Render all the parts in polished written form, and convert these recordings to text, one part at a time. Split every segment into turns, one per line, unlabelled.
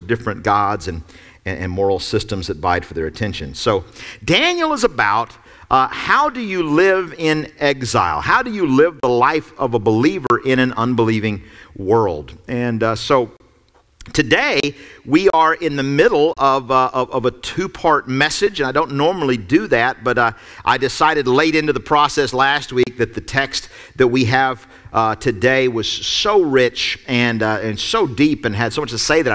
different gods and moral systems that vied for their attention. So Daniel is about how do you live in exile? How do you live the life of a believer in an unbelieving world? And so today we are in the middle of a two-part message, and I don't normally do that, but I decided late into the process last week that the text that we have today was so rich and so deep and had so much to say that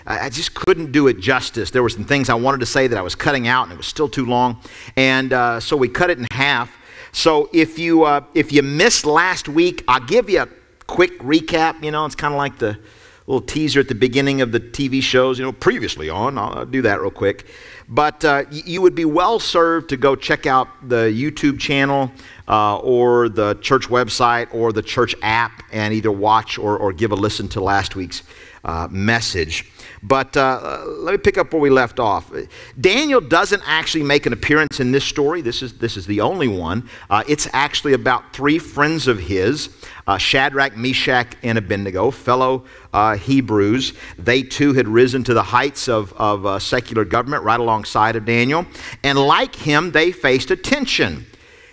I just couldn't do it justice. There were some things I wanted to say that I was cutting out, and it was still too long, and so we cut it in half. So if you missed last week, I'll give you a quick recap. You know, it's kind of like the little teaser at the beginning of the TV shows, you know, previously on. I'll do that real quick. But you would be well served to go check out the YouTube channel or the church website or the church app and either watch or give a listen to last week's message. But let me pick up where we left off. Daniel doesn't actually make an appearance in this story. This is the only one. It's actually about three friends of his, Shadrach, Meshach, and Abednego, fellow Hebrews. They too had risen to the heights of secular government right alongside of Daniel. And like him, they faced a tension.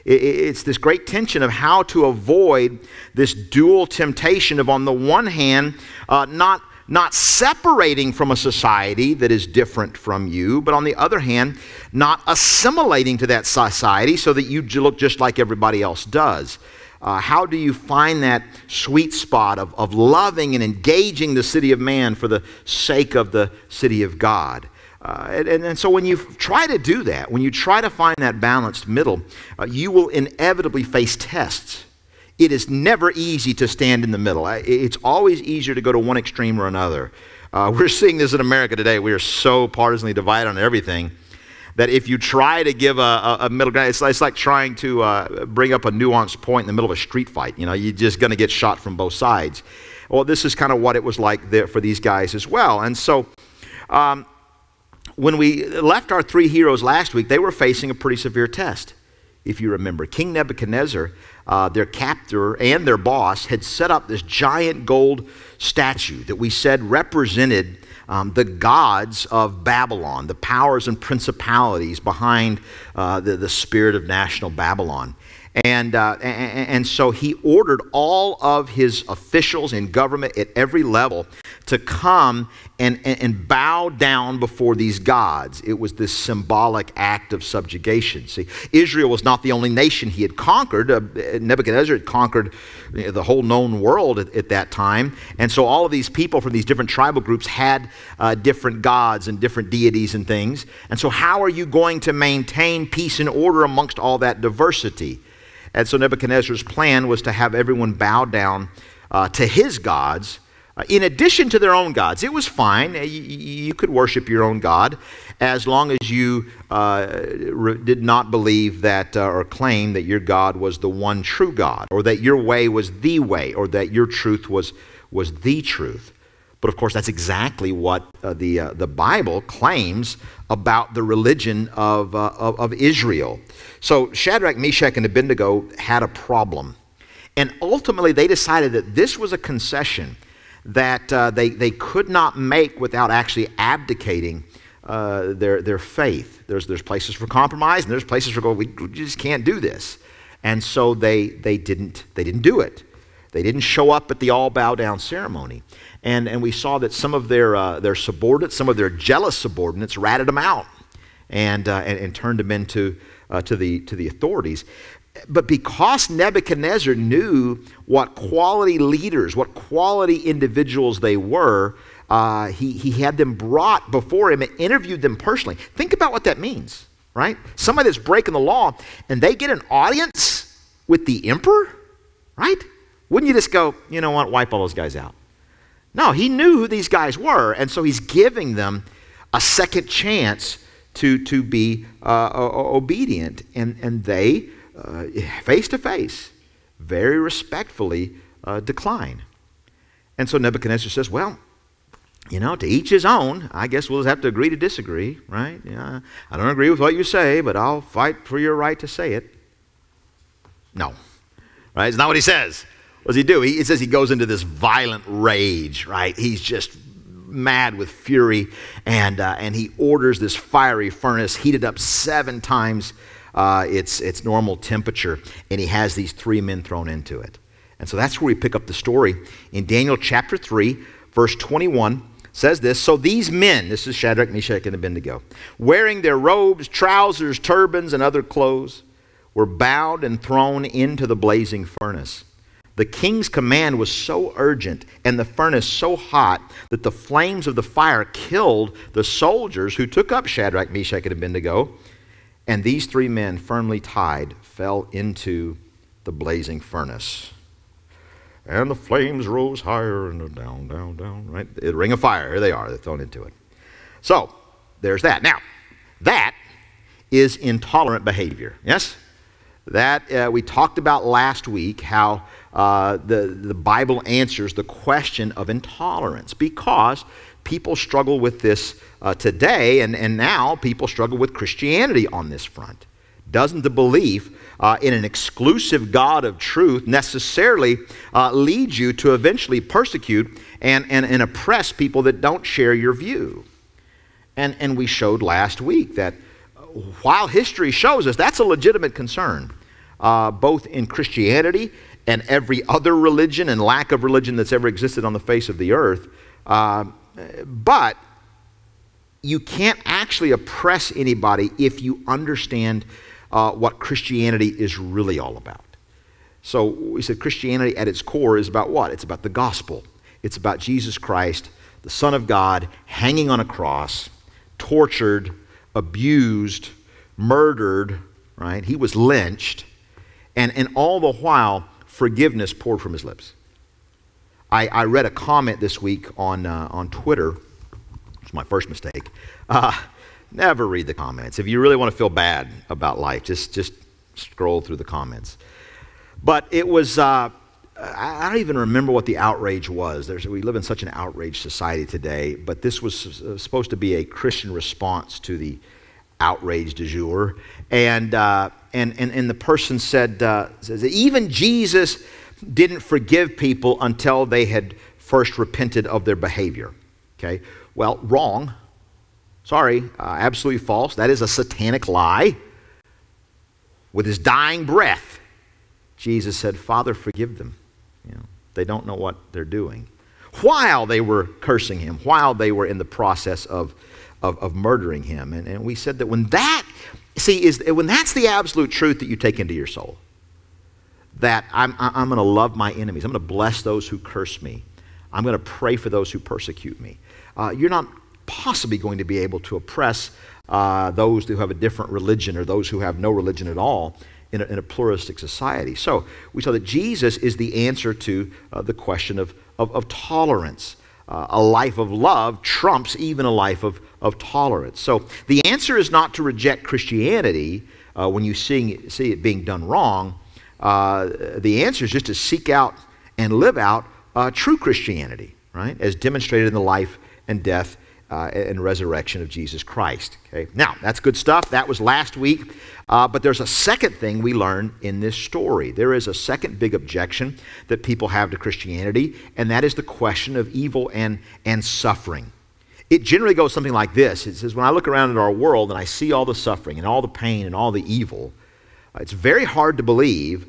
It's this great tension of how to avoid this dual temptation of, on the one hand, not separating from a society that is different from you, but on the other hand, not assimilating to that society so that you look just like everybody else does. How do you find that sweet spot of loving and engaging the city of man for the sake of the city of God? And so when you try to do that, when you try to find that balanced middle, you will inevitably face tests. It is never easy to stand in the middle. It's always easier to go to one extreme or another. We're seeing this in America today. We are so partisanly divided on everything that if you try to give a middle ground, it's like trying to bring up a nuanced point in the middle of a street fight. You know, you're just going to get shot from both sides. Well, this is kind of what it was like there for these guys as well. And so when we left our three heroes last week, they were facing a pretty severe test. If you remember, King Nebuchadnezzar, their captor and their boss, had set up this giant gold statue that we said represented the gods of Babylon, the powers and principalities behind the spirit of national Babylon. And so he ordered all of his officials in government at every level to come and bow down before these gods. It was this symbolic act of subjugation. See, Israel was not the only nation he had conquered. Nebuchadnezzar had conquered the whole known world at that time. And so all of these people from these different tribal groups had different gods and different deities and things. And so how are you going to maintain peace and order amongst all that diversity? And so Nebuchadnezzar's plan was to have everyone bow down to his gods in addition to their own gods. It was fine. You could worship your own God as long as you did not believe that or claim that your God was the one true God, or that your way was the way, or that your truth was the truth. But of course, that's exactly what the Bible claims about the religion of Israel. So Shadrach, Meshach, and Abednego had a problem. And ultimately, they decided that this was a concession that they could not make without actually abdicating their faith. There's places for compromise, and there's places for going, we just can't do this. And so they didn't do it. They didn't show up at the all bow down ceremony. And we saw that some of their subordinates, some of their jealous subordinates ratted them out and turned them into to the authorities. But because Nebuchadnezzar knew what quality leaders, what quality individuals they were, he had them brought before him and interviewed them personally. Think about what that means, right? Somebody that's breaking the law, and they get an audience with the emperor, right? Wouldn't you just go, you know what, wipe all those guys out? No, he knew who these guys were, and so he's giving them a second chance to be obedient. And they, face to face, very respectfully decline. And so Nebuchadnezzar says, well, you know, to each his own. I guess we'll just have to agree to disagree, right? Yeah, I don't agree with what you say, but I'll fight for your right to say it. No, right? It's not what he says. What does he do? He says he goes into this violent rage, right? He's just mad with fury, and he orders this fiery furnace heated up 7 times its normal temperature, and he has these 3 men thrown into it. And so that's where we pick up the story. In Daniel chapter 3, verse 21, says this, "So these men," this is Shadrach, Meshach, and Abednego, "wearing their robes, trousers, turbans, and other clothes, were bound and thrown into the blazing furnace. The king's command was so urgent and the furnace so hot that the flames of the fire killed the soldiers who took up Shadrach, Meshach, and Abednego. And these 3 men, firmly tied, fell into the blazing furnace. And the flames rose higher and down, down, down," right? The ring of fire, here they are, they're thrown into it. So, there's that. Now, that is intolerant behavior, yes? That we talked about last week, how the Bible answers the question of intolerance, because people struggle with this today, and now people struggle with Christianity on this front. Doesn't the belief in an exclusive God of truth necessarily lead you to eventually persecute and oppress people that don't share your view? And we showed last week that while history shows us that's a legitimate concern, both in Christianity and every other religion and lack of religion that's ever existed on the face of the earth, but you can't actually oppress anybody if you understand what Christianity is really all about. So we said Christianity at its core is about what? It's about the gospel. It's about Jesus Christ, the Son of God, hanging on a cross, tortured, abused, murdered, right? He was lynched, and all the while, forgiveness poured from his lips. I read a comment this week on Twitter. It's my first mistake. Never read the comments. If you really want to feel bad about life, just scroll through the comments. But it was, I don't even remember what the outrage was. We live in such an outraged society today, but this was supposed to be a Christian response to the outrage du jour. And the person said, even Jesus didn't forgive people until they had first repented of their behavior. Okay, well, wrong. Sorry, absolutely false. That is a satanic lie. With his dying breath, Jesus said, "Father, forgive them. They don't know what they're doing." While they were cursing him, while they were in the process of murdering him. And we said that when that's the absolute truth that you take into your soul, that I'm going to love my enemies. I'm going to bless those who curse me. I'm going to pray for those who persecute me. You're not possibly going to be able to oppress those who have a different religion or those who have no religion at all in a pluralistic society. So we saw that Jesus is the answer to the question of tolerance. A life of love trumps even a life of tolerance. So the answer is not to reject Christianity when you see it being done wrong. The answer is just to seek out and live out true Christianity, right? As demonstrated in the life and death and resurrection of Jesus Christ. Okay, now that's good stuff. That was last week. But there's a second thing we learned in this story. There is a second big objection that people have to Christianity, and that is the question of evil and suffering. It generally goes something like this. It says, when I look around at our world and I see all the suffering and all the pain and all the evil, it's very hard to believe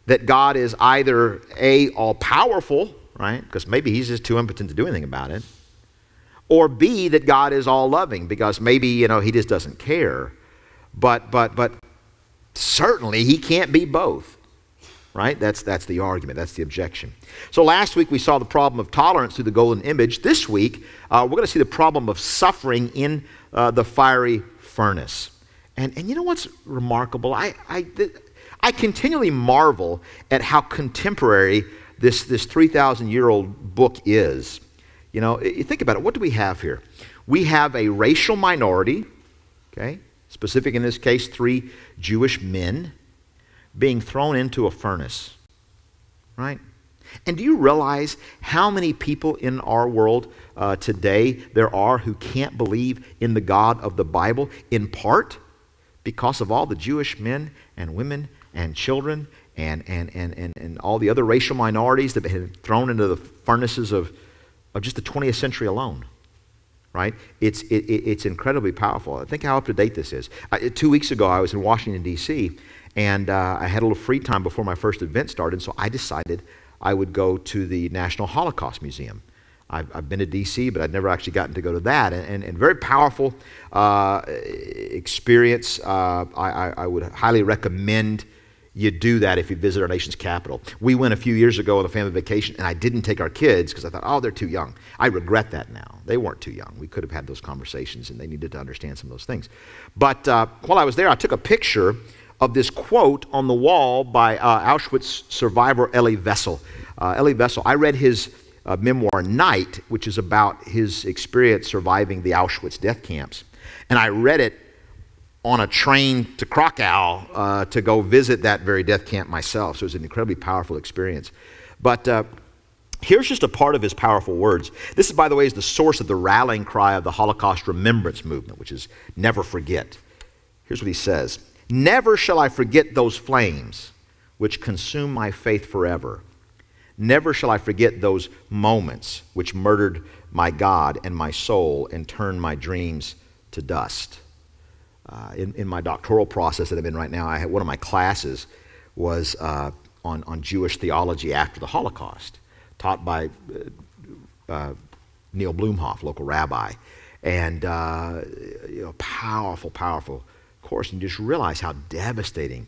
that God is either A, all-powerful, right? Because maybe he's just too impotent to do anything about it. Or B, that God is all-loving, because maybe, he just doesn't care. But certainly he can't be both, right? That's the argument. That's the objection. So last week we saw the problem of tolerance through the golden image. This week we're going to see the problem of suffering in the fiery furnace. And you know what's remarkable? I continually marvel at how contemporary this 3,000-year-old book is. You think about it. What do we have here? We have a racial minority, okay, specific in this case, 3 Jewish men being thrown into a furnace, right? And do you realize how many people in our world today there are who can't believe in the God of the Bible, in part because of all the Jewish men and women and children and all the other racial minorities that have been thrown into the furnaces of just the 20th century alone? right? It's incredibly powerful. I think how up to date this is. 2 weeks ago, I was in Washington, D.C., and I had a little free time before my first event started, so I decided I would go to the National Holocaust Museum. I've been to D.C., but I'd never actually gotten to go to that, and very powerful experience. I would highly recommend you do that if you visit our nation's capital. We went a few years ago on a family vacation, and I didn't take our kids because I thought, oh, they're too young. I regret that now. They weren't too young. We could have had those conversations, and they needed to understand some of those things. But while I was there, I took a picture of this quote on the wall by Auschwitz survivor Elie Wiesel. Elie Wiesel, I read his memoir, Night, which is about his experience surviving the Auschwitz death camps. And I read it on a train to Krakow to go visit that very death camp myself. So it was an incredibly powerful experience. But here's just a part of his powerful words. This, by the way, is the source of the rallying cry of the Holocaust Remembrance Movement, which is never forget. Here's what he says. Never shall I forget those flames which consume my faith forever. Never shall I forget those moments which murdered my God and my soul and turned my dreams to dust. In my doctoral process that I'm in right now, I had one of my classes was on Jewish theology after the Holocaust, taught by Neil Blumhoff, local rabbi, and powerful course. And you just realize how devastating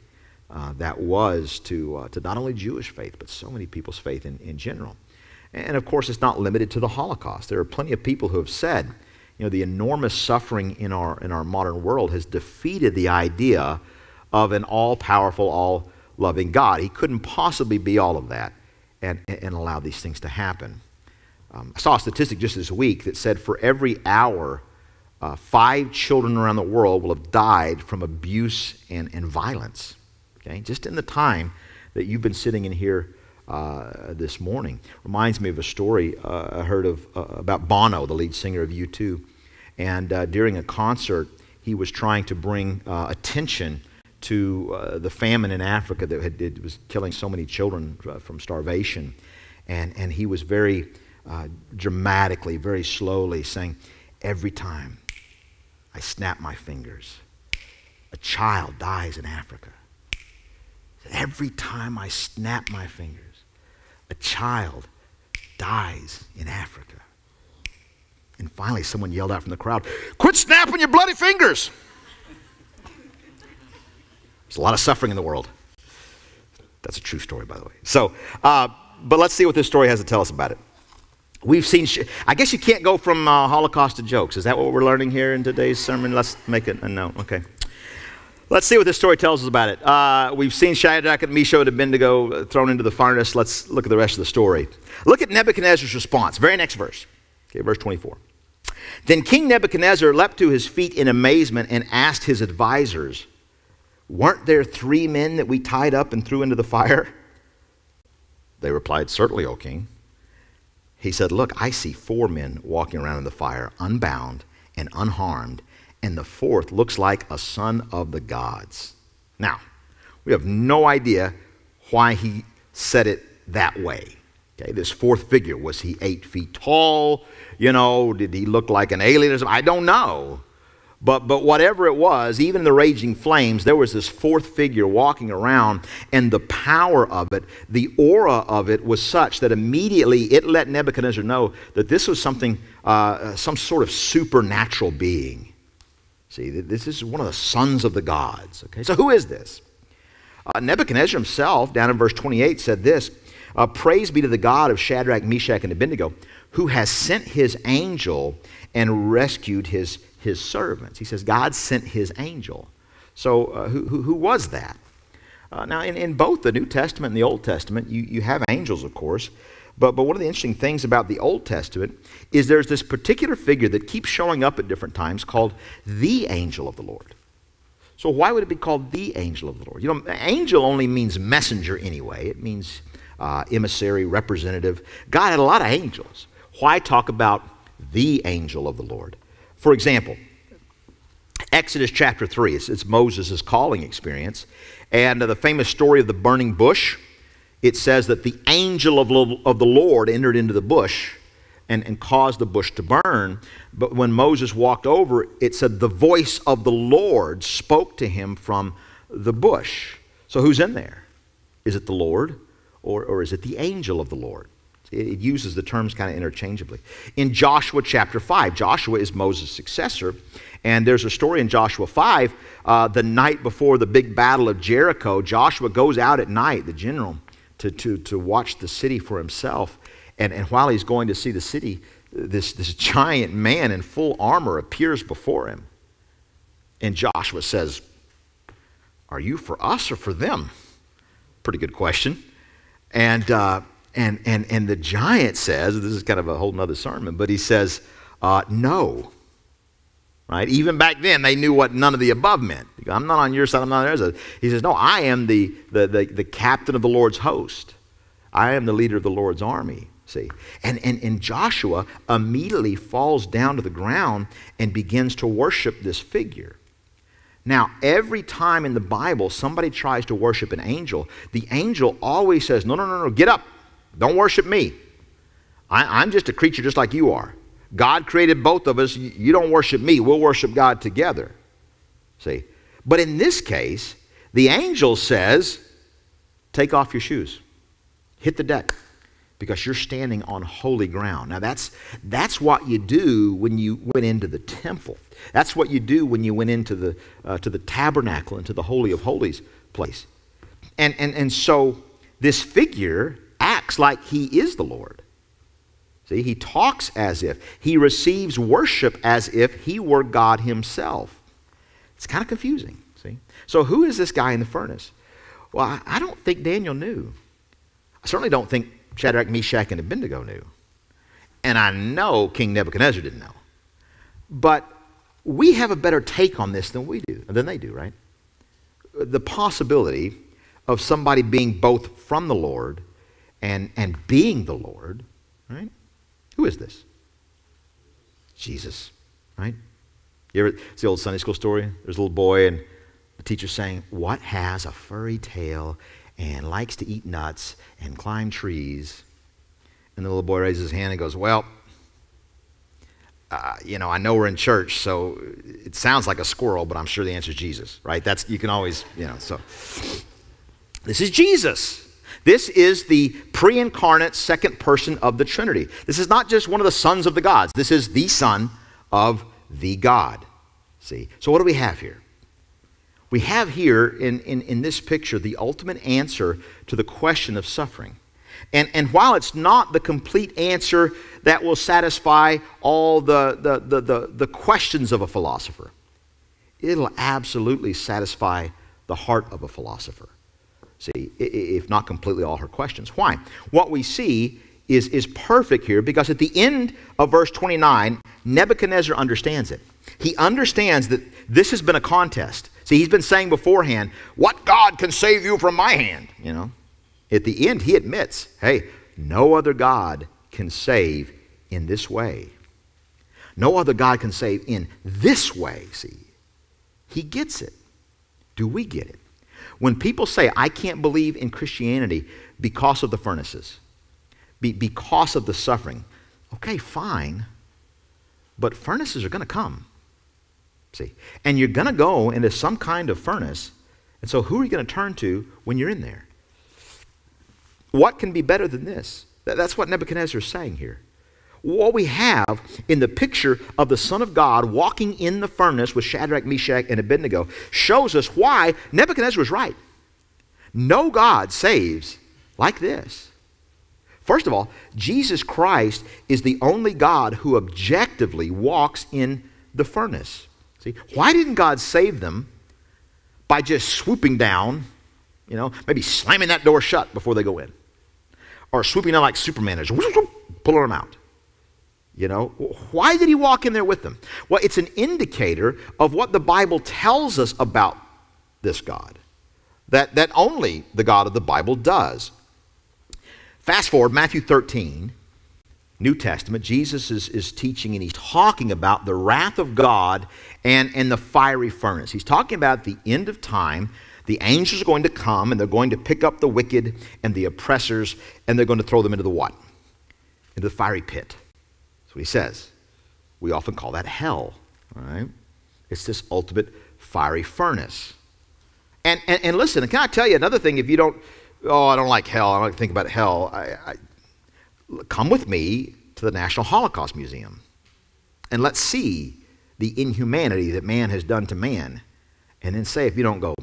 that was to not only Jewish faith, but so many people's faith in general. And of course, it's not limited to the Holocaust. There are plenty of people who have said, the enormous suffering in our modern world has defeated the idea of an all-powerful, all-loving God. He couldn't possibly be all of that and allow these things to happen. I saw a statistic just this week that said for every hour, 5 children around the world will have died from abuse and violence. Okay, just in the time that you've been sitting in here this morning. Reminds me of a story I heard of about Bono, the lead singer of U2. And during a concert, he was trying to bring attention to the famine in Africa that was killing so many children from starvation. And he was very dramatically, very slowly saying, every time I snap my fingers, a child dies in Africa. Every time I snap my fingers, a child dies in Africa. And finally, someone yelled out from the crowd, quit snapping your bloody fingers. There's a lot of suffering in the world. That's a true story, by the way. So, but let's see what this story has to tell us about it. We've seen, I guess you can't go from Holocaust to jokes. Is that what we're learning here in today's sermon? Let's make it a no. Okay. Let's see what this story tells us about it. We've seen Shadrach and Meshach and Abednego thrown into the furnace. Let's look at the rest of the story. Look at Nebuchadnezzar's response. Very next verse. Okay, verse 24. Then King Nebuchadnezzar leapt to his feet in amazement and asked his advisors, weren't there 3 men that we tied up and threw into the fire? They replied, certainly, O king. He said, look, I see 4 men walking around in the fire, unbound and unharmed, and the 4th looks like a son of the gods. Now, we have no idea why he said it that way. Okay, this 4th figure, was he 8 feet tall? Did he look like an alien or something? I don't know. But whatever it was, even in the raging flames, there was this 4th figure walking around, and the power of it, the aura of it was such that immediately it let Nebuchadnezzar know that this was something, some sort of supernatural being. See, this is one of the sons of the gods. Okay, so who is this? Nebuchadnezzar himself, down in verse 28, said this, praise be to the God of Shadrach, Meshach, and Abednego, who has sent his angel and rescued his servants. He says God sent his angel. So who was that? Now, in both the New Testament and the Old Testament, you have angels, of course. But one of the interesting things about the Old Testament is there's this particular figure that keeps showing up at different times called the angel of the Lord. So why would it be called the angel of the Lord? Angel only means messenger anyway. It means emissary, representative. God had a lot of angels. Why talk about the angel of the Lord? For example, Exodus chapter 3, it's Moses' calling experience. And the famous story of the burning bush, it says that the angel of the Lord entered into the bush and caused the bush to burn. But when Moses walked over, it said the voice of the Lord spoke to him from the bush. So who's in there? Is it the Lord or is it the angel of the Lord? It uses the terms kind of interchangeably. In Joshua chapter 5, Joshua is Moses' successor. And there's a story in Joshua 5, the night before the big battle of Jericho, Joshua goes out at night, the general, to watch the city for himself. And while he's going to see the city, this giant man in full armor appears before him. And Joshua says, "Are you for us or for them?" Pretty good question. And the giant says, this is kind of a whole nother sermon, but he says, no. Right? Even back then, they knew what none of the above meant. I'm not on your side, I'm not on theirs. He says, no, I am the captain of the Lord's host. I am the leader of the Lord's army. See? And Joshua immediately falls down to the ground and begins to worship this figure. Now, every time in the Bible somebody tries to worship an angel, the angel always says, no, get up. Don't worship me. I'm just a creature just like you are. God created both of us. You don't worship me. We'll worship God together. See? But in this case, the angel says, take off your shoes. Hit the deck. Because you're standing on holy ground. Now that's what you do when you went into the temple. That's what you do when you went into the tabernacle, into the Holy of Holies place. And so this figure acts like he is the Lord. See, he talks as if. He receives worship as if he were God himself. It's kind of confusing, see? So who is this guy in the furnace? Well, I don't think Daniel knew. I certainly don't think Shadrach, Meshach, and Abednego knew. And I know King Nebuchadnezzar didn't know. But we have a better take on this than they do, right? The possibility of somebody being both from the Lord and being the Lord, right? Who is this? Jesus, right? You ever see the old Sunday school story? There's a little boy and the teacher's saying, what has a furry tail and likes to eat nuts and climb trees? And the little boy raises his hand and goes, well, I know we're in church, so it sounds like a squirrel, but I'm sure the answer is Jesus, right? You can always, so. This is Jesus. This is the pre-incarnate second person of the Trinity. This is not just one of the sons of the gods. This is the Son of the God. See? So what do we have here? We have here in this picture the ultimate answer to the question of suffering. And while it's not the complete answer that will satisfy all the questions of a philosopher, it'll absolutely satisfy the heart of a philosopher. See, if not completely all her questions. Why? What we see is perfect here because at the end of verse 29, Nebuchadnezzar understands it. He understands that this has been a contest. See, he's been saying beforehand, what God can save you from my hand? At the end, he admits, hey, no other God can save in this way. No other God can save in this way, see. He gets it. Do we get it? When people say, I can't believe in Christianity because of the furnaces, because of the suffering, okay, fine, but furnaces are going to come, see. And you're going to go into some kind of furnace, and so who are you going to turn to when you're in there? What can be better than this? That's what Nebuchadnezzar is saying here. What we have in the picture of the Son of God walking in the furnace with Shadrach, Meshach, and Abednego shows us why Nebuchadnezzar was right. No God saves like this. First of all, Jesus Christ is the only God who objectively walks in the furnace. See, why didn't God save them by just swooping down, maybe slamming that door shut before they go in? Or swooping down like Superman and just pulling them out? Why did he walk in there with them? Well, it's an indicator of what the Bible tells us about this God. That only the God of the Bible does. Fast forward, Matthew 13, New Testament. Jesus is teaching and he's talking about the wrath of God and the fiery furnace. He's talking about the end of time. The angels are going to come and they're going to pick up the wicked and the oppressors and they're going to throw them into the what? Into the fiery pit. That's what he says. We often call that hell. All right? It's this ultimate fiery furnace. And listen, can I tell you another thing? If you don't, I don't like hell, I don't like to think about hell, come with me to the National Holocaust Museum and let's see the inhumanity that man has done to man. And then say, if you don't go,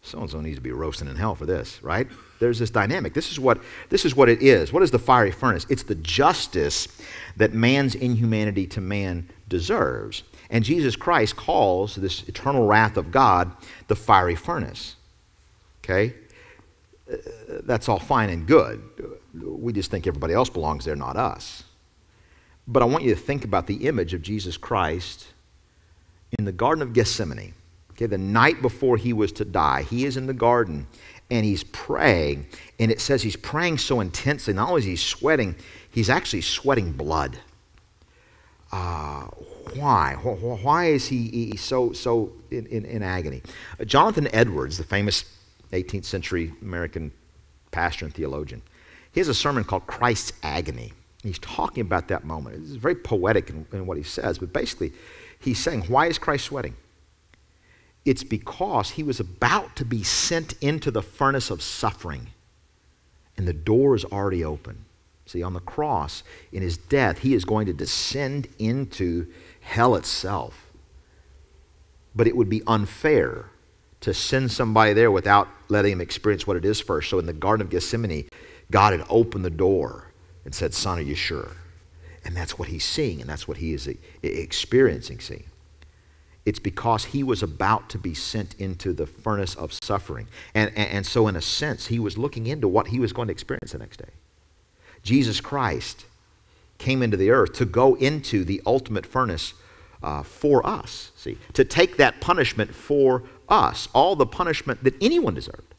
so-and-so needs to be roasting in hell for this, right? There's this dynamic. This is what it is. What is the fiery furnace? It's the justice that man's inhumanity to man deserves. And Jesus Christ calls this eternal wrath of God the fiery furnace. Okay? That's all fine and good. We just think everybody else belongs there, not us. But I want you to think about the image of Jesus Christ in the Garden of Gethsemane. Okay, the night before he was to die, he is in the garden and he's praying. And it says he's praying so intensely. Not only is he sweating, he's actually sweating blood. Why? Why is he so in agony? Jonathan Edwards, the famous 18th century American pastor and theologian, he has a sermon called Christ's Agony. He's talking about that moment. It's very poetic in what he says, but basically he's saying, why is Christ sweating? It's because he was about to be sent into the furnace of suffering, and the door is already open. See, on the cross, in his death, he is going to descend into hell itself. But it would be unfair to send somebody there without letting him experience what it is first. So in the Garden of Gethsemane, God had opened the door and said, son, are you sure? And that's what he's seeing, and that's what he is experiencing, see. It's because he was about to be sent into the furnace of suffering. And so in a sense, he was looking into what he was going to experience the next day. Jesus Christ came into the earth to go into the ultimate furnace for us, see, to take that punishment for us, all the punishment that anyone deserved,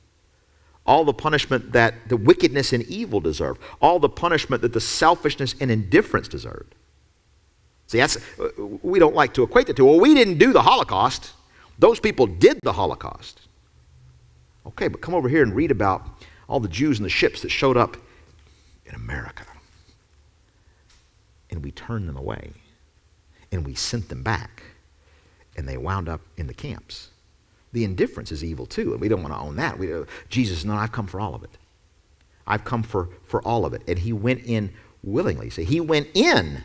all the punishment that the wickedness and evil deserved, all the punishment that the selfishness and indifference deserved. See, we don't like to equate the two. Well, we didn't do the Holocaust. Those people did the Holocaust. Okay, but come over here and read about all the Jews and the ships that showed up in America. And we turned them away. And we sent them back. And they wound up in the camps. The indifference is evil too, and we don't want to own that. Jesus, no, I've come for all of it. I've come for all of it. And he went in willingly. See, he went in.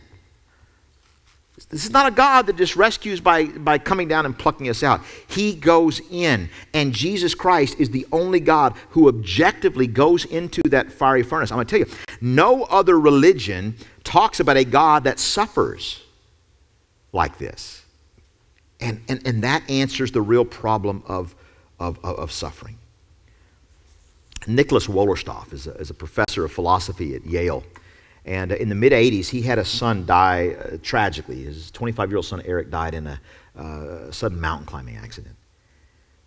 This is not a God that just rescues by coming down and plucking us out. He goes in. And Jesus Christ is the only God who objectively goes into that fiery furnace. I'm going to tell you, no other religion talks about a God that suffers like this. And that answers the real problem of suffering. Nicholas Wollerstoff is a professor of philosophy at Yale. And in the mid-'80s, he had a son die tragically. His 25-year-old son, Eric, died in a sudden mountain climbing accident.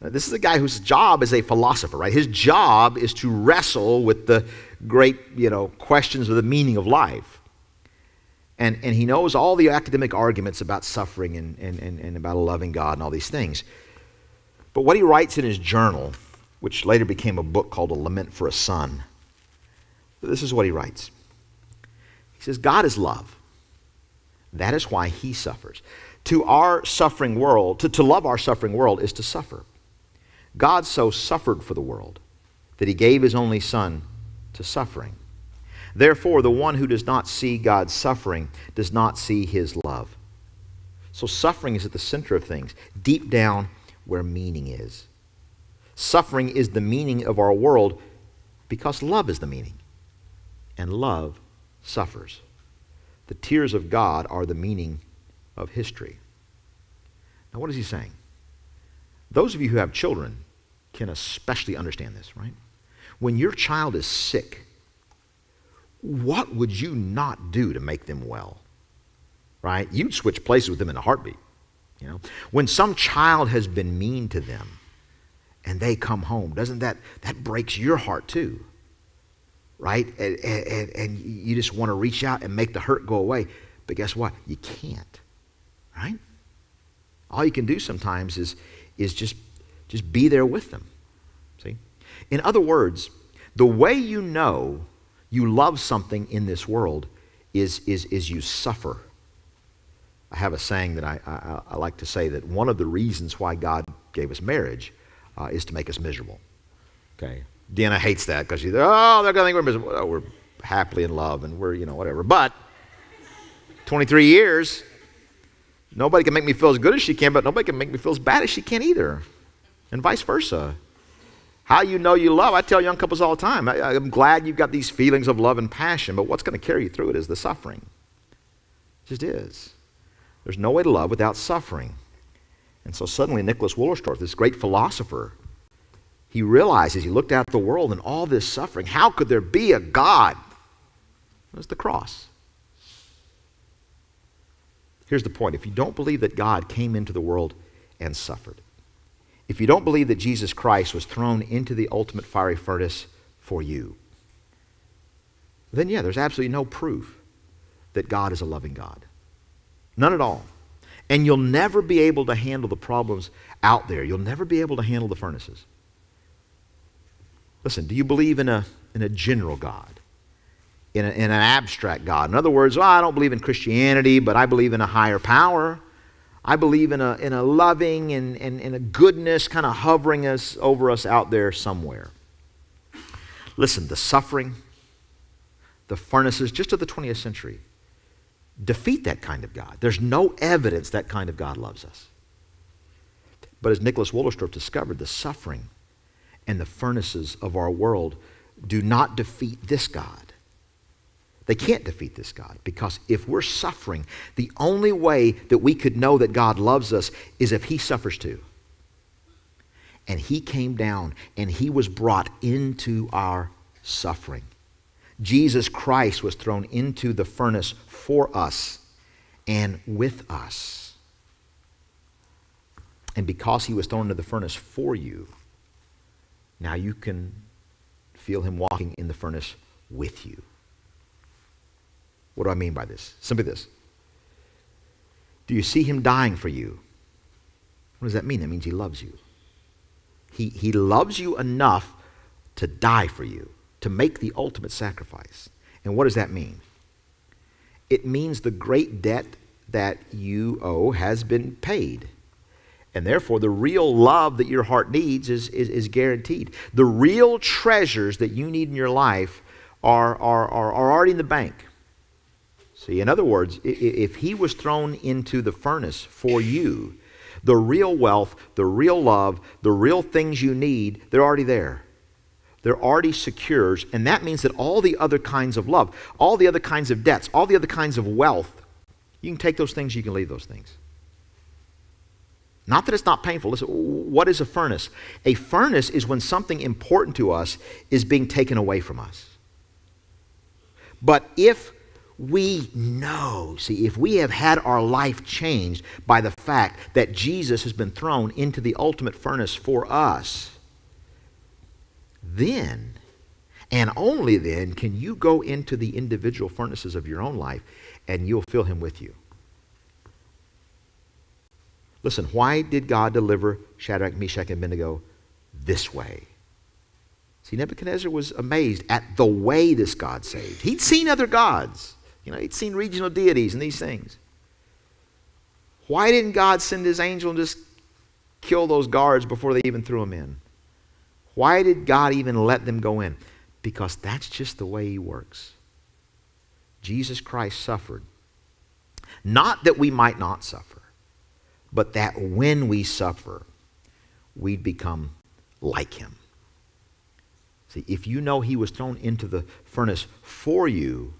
Now, this is a guy whose job is a philosopher, right? His job is to wrestle with the great, questions of the meaning of life. And he knows all the academic arguments about suffering and about a loving God and all these things. But what he writes in his journal, which later became a book called A Lament for a Son, this is what he writes. He says, God is love. That is why he suffers. To our suffering world, to love our suffering world is to suffer. God so suffered for the world that he gave his only son to suffering. Therefore, the one who does not see God's suffering does not see his love. So suffering is at the center of things, deep down where meaning is. Suffering is the meaning of our world because love is the meaning. And love suffers. The tears of God are the meaning of history. Now, what is he saying? Those of you who have children can especially understand this, right? When your child is sick, what would you not do to make them well? Right? You'd switch places with them in a heartbeat. When some child has been mean to them and they come home, doesn't that breaks your heart too? Right? And you just want to reach out and make the hurt go away. But guess what? You can't. Right? All you can do sometimes is just be there with them. See? In other words, the way you know you love something in this world is you suffer. I have a saying that I like to say that one of the reasons why God gave us marriage is to make us miserable. Okay, Deanna hates that because she's, oh, they're going to think we're miserable. Well, we're happily in love and we're, whatever. But 23 years, nobody can make me feel as good as she can, but nobody can make me feel as bad as she can either. And vice versa. How you know you love, I tell young couples all the time, I'm glad you've got these feelings of love and passion, but what's going to carry you through it is the suffering. It just is. There's no way to love without suffering. And so suddenly Nicholas Willertorf, this great philosopher, he realized as he looked out at the world and all this suffering, how could there be a God? It was the cross. Here's the point. If you don't believe that God came into the world and suffered, if you don't believe that Jesus Christ was thrown into the ultimate fiery furnace for you, then yeah, there's absolutely no proof that God is a loving God. None at all. And you'll never be able to handle the problems out there. You'll never be able to handle the furnaces. Listen, do you believe in a general God? In an abstract God? In other words, well, I don't believe in Christianity, but I believe in a higher power. I believe in a loving and a goodness kind of hovering over us out there somewhere. Listen, the suffering, the furnaces just of the 20th century defeat that kind of God. There's no evidence that kind of God loves us. But as Nicholas Willertorf discovered, the suffering and the furnaces of our world do not defeat this God. They can't defeat this God, because if we're suffering, the only way that we could know that God loves us is if He suffers too. And He came down and He was brought into our suffering. Jesus Christ was thrown into the furnace for us and with us. And because He was thrown into the furnace for you, now you can feel Him walking in the furnace with you. What do I mean by this? Simply this. Do you see Him dying for you? What does that mean? That means He loves you. He loves you enough to die for you, to make the ultimate sacrifice. And what does that mean? It means the great debt that you owe has been paid. And therefore, the real love that your heart needs is guaranteed. The real treasures that you need in your life are already in the bank. See, in other words, if He was thrown into the furnace for you, the real wealth, the real love, the real things you need, they're already there. They're already secures, and that means that all the other kinds of love, all the other kinds of debts, all the other kinds of wealth, you can take those things, you can leave those things. Not that it's not painful. Listen, what is a furnace? A furnace is when something important to us is being taken away from us. But if we know, see, if we have had our life changed by the fact that Jesus has been thrown into the ultimate furnace for us, then, and only then, can you go into the individual furnaces of your own life and you'll feel Him with you. Listen, why did God deliver Shadrach, Meshach, and Abednego this way? See, Nebuchadnezzar was amazed at the way this God saved. He'd seen other gods. He'd seen regional deities and these things. Why didn't God send His angel and just kill those guards before they even threw them in? Why did God even let them go in? Because that's just the way He works. Jesus Christ suffered. Not that we might not suffer, but that when we suffer, we'd become like Him. See, if you know He was thrown into the furnace for you,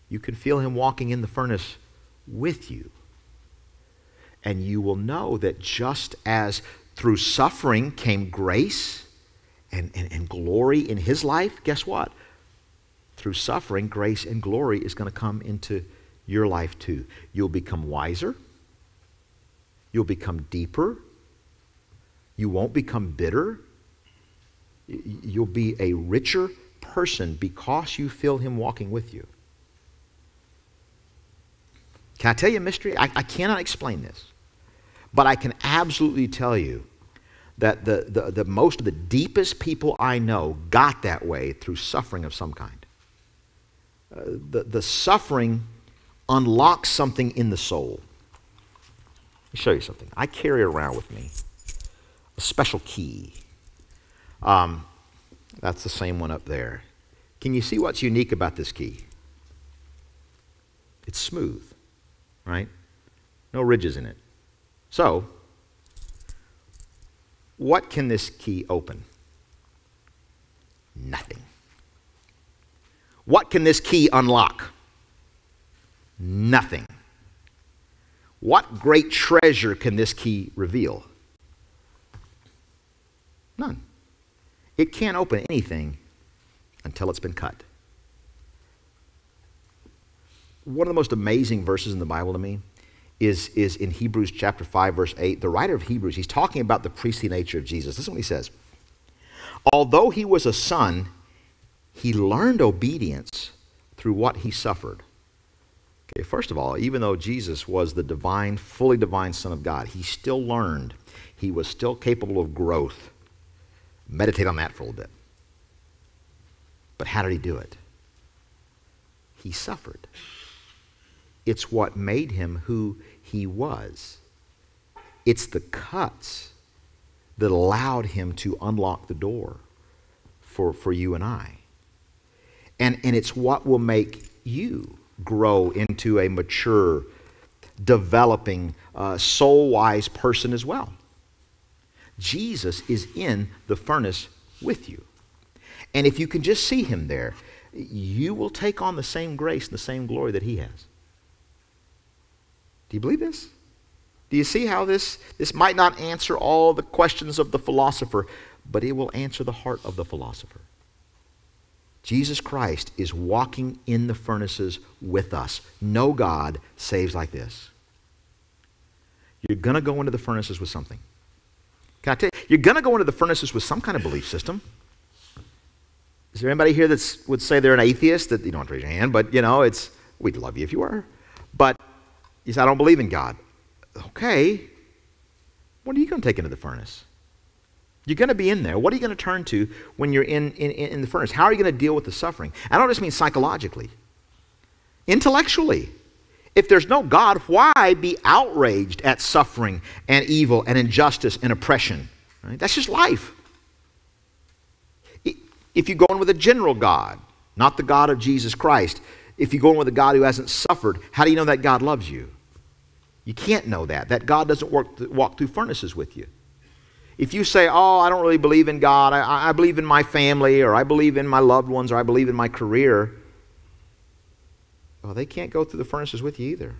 you can feel Him walking in the furnace with you. And you will know that just as through suffering came grace and glory in His life, guess what? Through suffering, grace and glory is going to come into your life too. You'll become wiser. You'll become deeper. You won't become bitter. You'll be a richer person because you feel Him walking with you. Can I tell you a mystery? I cannot explain this, but I can absolutely tell you that the most of the deepest people I know got that way through suffering of some kind. The suffering unlocks something in the soul. Let me show you something. I carry around with me a special key. That's the same one up there. Can you see what's unique about this key? It's smooth, right? No ridges in it. So, what can this key open? Nothing. What can this key unlock? Nothing. What great treasure can this key reveal? None. It can't open anything until it's been cut. One of the most amazing verses in the Bible to me is in Hebrews chapter 5, verse 8. The writer of Hebrews, he's talking about the priestly nature of Jesus. Listen to what he says. Although he was a son, he learned obedience through what he suffered. Okay, first of all, even though Jesus was the divine, fully divine Son of God, he still learned. He was still capable of growth. Meditate on that for a little bit. But how did he do it? He suffered. It's what made him who he was. It's the cuts that allowed him to unlock the door for you and I. And it's what will make you grow into a mature, developing, soul-wise person as well. Jesus is in the furnace with you. And if you can just see him there, you will take on the same grace and the same glory that he has. Do you believe this? Do you see how this might not answer all the questions of the philosopher, but it will answer the heart of the philosopher? Jesus Christ is walking in the furnaces with us. No God saves like this. You're going to go into the furnaces with something. Can I tell you? You're going to go into the furnaces with some kind of belief system. Is there anybody here that would say they're an atheist? That you don't have to raise your hand, but you know, we'd love you if you were. But you say, I don't believe in God. Okay. What are you going to take into the furnace? You're going to be in there. What are you going to turn to when you're in the furnace? How are you going to deal with the suffering? I don't just mean psychologically. Intellectually. If there's no God, why be outraged at suffering and evil and injustice and oppression? Right? That's just life. If you go in with a general God, not the God of Jesus Christ, if you go in with a God who hasn't suffered, how do you know that God loves you? You can't know that. That God doesn't walk through furnaces with you. If you say, oh, I don't really believe in God, I believe in my family, or I believe in my loved ones, or I believe in my career, well, they can't go through the furnaces with you either. In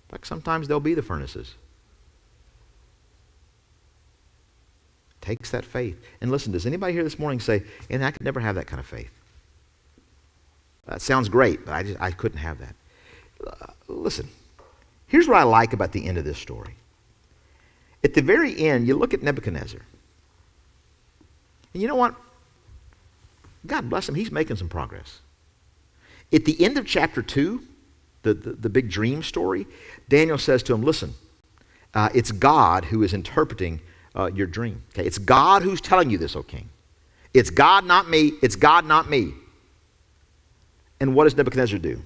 fact, sometimes they'll be the furnaces. It takes that faith. And listen, does anybody here this morning say, and I could never have that kind of faith? That sounds great, but I couldn't have that. Listen, here's what I like about the end of this story. At the very end, you look at Nebuchadnezzar. And you know what? God bless him, he's making some progress. At the end of chapter 2, the big dream story, Daniel says to him, listen, it's God who is interpreting your dream. Okay? It's God who's telling you this, O king. It's God, not me. It's God, not me. And what does Nebuchadnezzar do?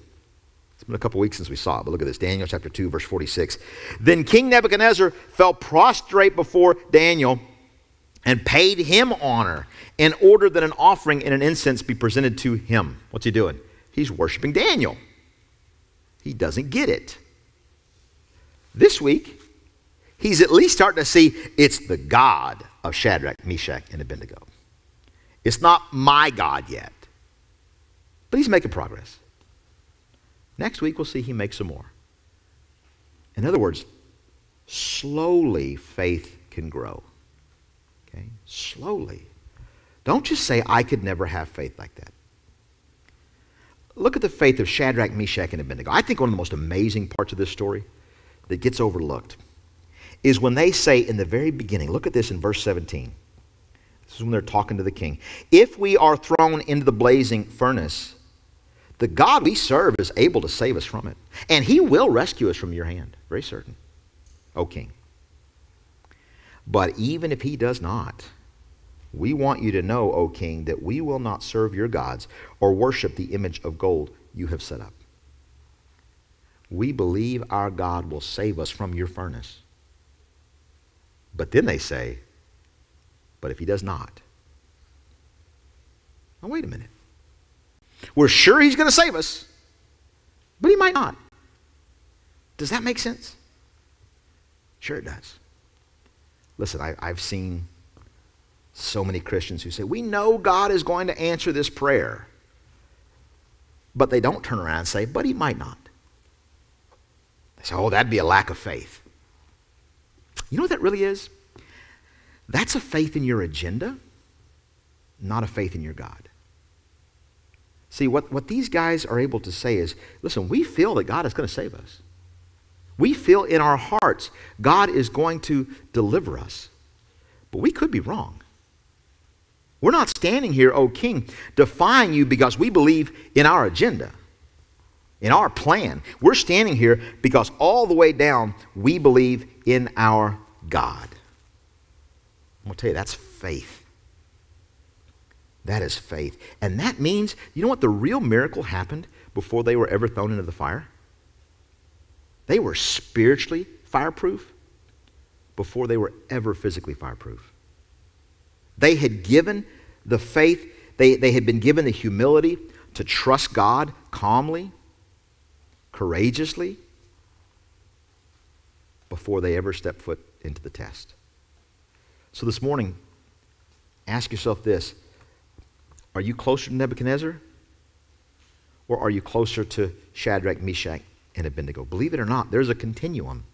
It's been a couple weeks since we saw it, but look at this. Daniel chapter 2, verse 46. Then King Nebuchadnezzar fell prostrate before Daniel and paid him honor and ordered that an offering and an incense be presented to him. What's he doing? He's worshiping Daniel. He doesn't get it. This week, he's at least starting to see it's the God of Shadrach, Meshach, and Abednego. It's not my God yet. But he's making progress. Next week, we'll see he makes some more. In other words, slowly faith can grow. Okay? Slowly. Don't just say, I could never have faith like that. Look at the faith of Shadrach, Meshach, and Abednego. I think one of the most amazing parts of this story that gets overlooked is when they say in the very beginning, look at this in verse 17. This is when they're talking to the king. If we are thrown into the blazing furnace, the God we serve is able to save us from it. And he will rescue us from your hand. Very certain, O king. But even if he does not, We want you to know, O king, that we will not serve your gods or worship the image of gold you have set up. We believe our God will save us from your furnace. But then they say, but if he does not. Now wait a minute. We're sure he's going to save us, but he might not. Does that make sense? Sure it does. Listen, I've seen so many Christians who say, we know God is going to answer this prayer. But they don't turn around and say, but he might not. They say, oh, that'd be a lack of faith. You know what that really is? That's a faith in your agenda, not a faith in your God. See, what these guys are able to say is, listen, we feel that God is going to save us. We feel in our hearts God is going to deliver us. But we could be wrong. We're not standing here, O king, defying you because we believe in our agenda, in our plan. We're standing here because all the way down we believe in our God. I'm going to tell you, that's faith. That is faith. And that means, you know what the real miracle happened before they were ever thrown into the fire? They were spiritually fireproof before they were ever physically fireproof. They had given the faith, they had been given the humility to trust God calmly, courageously, before they ever stepped foot into the test. So this morning, ask yourself this. Are you closer to Nebuchadnezzar? Or are you closer to Shadrach, Meshach, and Abednego? Believe it or not, there's a continuum.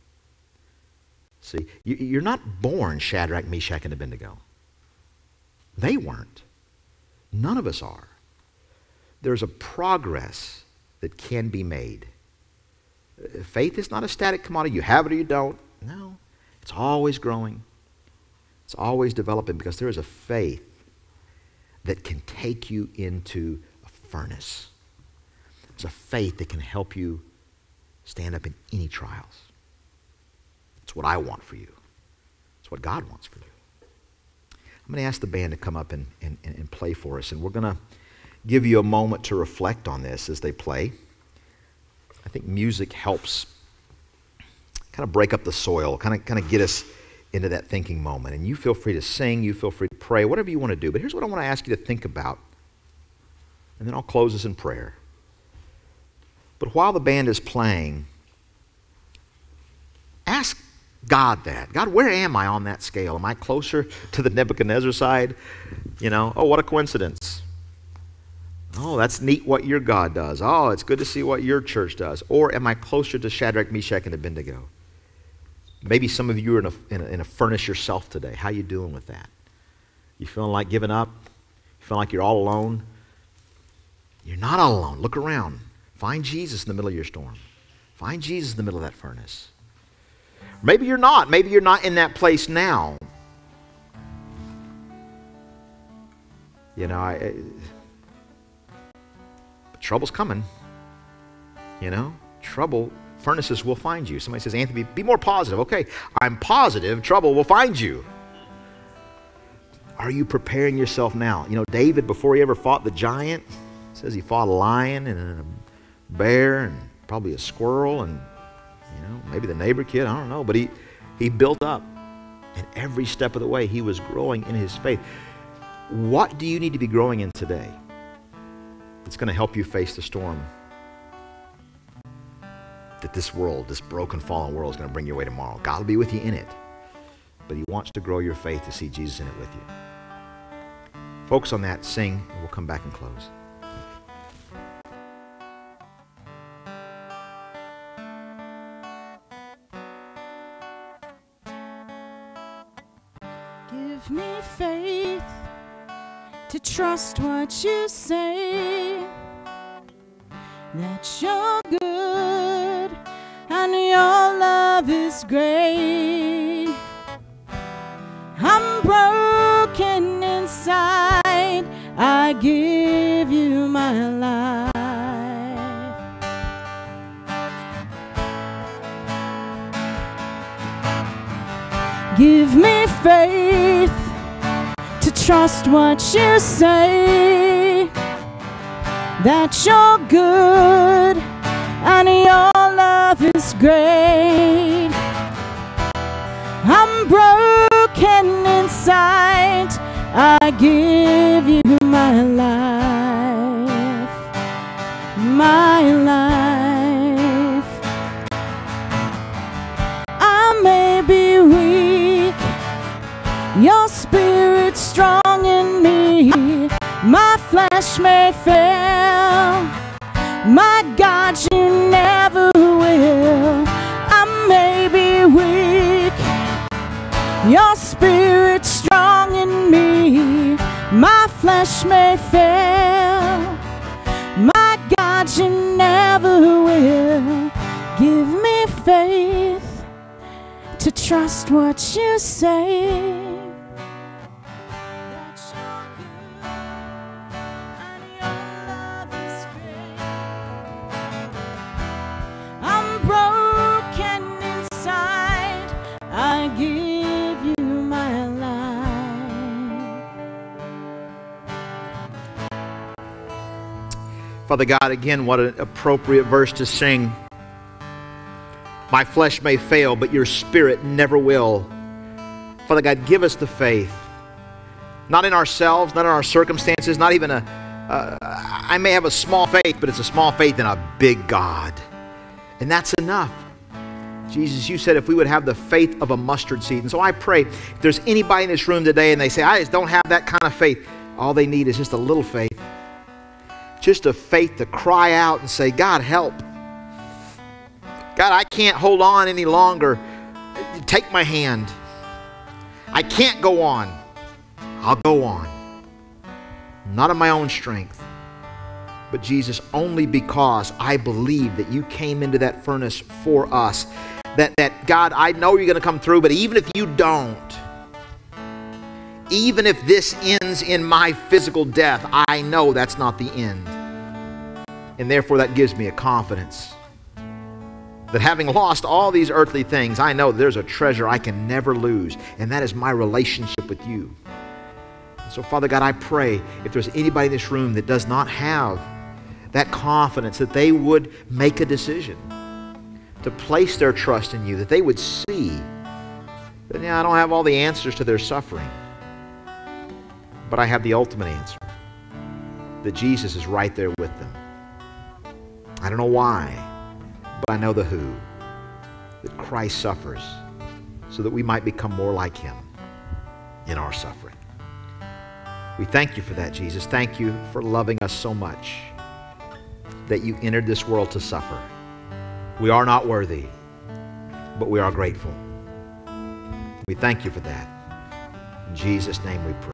See, you're not born Shadrach, Meshach, and Abednego. They weren't. None of us are. There's a progress that can be made. Faith is not a static commodity. You have it or you don't. No. It's always growing. It's always developing because there is a faith that can take you into a furnace. There's a faith that can help you stand up in any trials. It's what I want for you. It's what God wants for you. I'm going to ask the band to come up and play for us, and we're going to give you a moment to reflect on this as they play. I think music helps kind of break up the soil, kind of get us into that thinking moment. And you feel free to sing, you feel free to pray, whatever you want to do. But here's what I want to ask you to think about, and then I'll close this in prayer. But while the band is playing, ask God that. God, where am I on that scale? Am I closer to the Nebuchadnezzar side? You know, oh, what a coincidence. Oh, that's neat what your God does. Oh, it's good to see what your church does. Or am I closer to Shadrach, Meshach, and Abednego? Maybe some of you are in a furnace yourself today. How you doing with that? You feeling like giving up? You feeling like you're all alone? You're not all alone. Look around. Find Jesus in the middle of your storm. Find Jesus in the middle of that furnace. Maybe you're not. Maybe you're not in that place now. You know, but trouble's coming. You know, furnaces will find you. Somebody says, Anthony, be more positive. Okay, I'm positive trouble will find you. Are you preparing yourself now? You know, David, before he ever fought the giant, says he fought a lion and a bear and probably a squirrel and, you know, maybe the neighbor kid, I don't know. But he built up. And every step of the way, he was growing in his faith. What do you need to be growing in today that's going to help you face the storm that this world, this broken, fallen world, is going to bring your way tomorrow? God will be with you in it. But he wants to grow your faith to see Jesus in it with you. Focus on that, sing, and we'll come back and close.
Give me faith to trust what you say, that you're good and your love is great. I'm broken inside, I give you my life. Give me faith to trust what you say, that you're good and your love is great. I'm broken inside, I give you my life, my life. I may be weak, your spirit's strong in me. My flesh may fail, my God, you never will. I may be weak, your spirit's strong in me. My flesh may fail, my God, you never will. Give me faith to trust what you say.
Father God, again, what an appropriate verse to sing. My flesh may fail, but your spirit never will. Father God, give us the faith. Not in ourselves, not in our circumstances, not even I may have a small faith, but it's a small faith in a big God. And that's enough. Jesus, you said if we would have the faith of a mustard seed. And so I pray, if there's anybody in this room today and they say, I just don't have that kind of faith, all they need is just a little faith. Just a faith to cry out and say, God, help. God, I can't hold on any longer. Take my hand. I can't go on. I'll go on. Not in my own strength, but Jesus, only because I believe that you came into that furnace for us. That God, I know you're going to come through, but even if you don't, even if this ends in my physical death, I know that's not the end. And therefore that gives me a confidence that having lost all these earthly things, I know there's a treasure I can never lose, and that is my relationship with you. So Father God, I pray if there's anybody in this room that does not have that confidence, that they would make a decision to place their trust in you, that they would see that, I don't have all the answers to their suffering, but I have the ultimate answer, that Jesus is right there with them. I don't know why, but I know the who, that Christ suffers so that we might become more like him in our suffering. We thank you for that, Jesus. Thank you for loving us so much that you entered this world to suffer. We are not worthy, but we are grateful. We thank you for that. In Jesus' name we pray.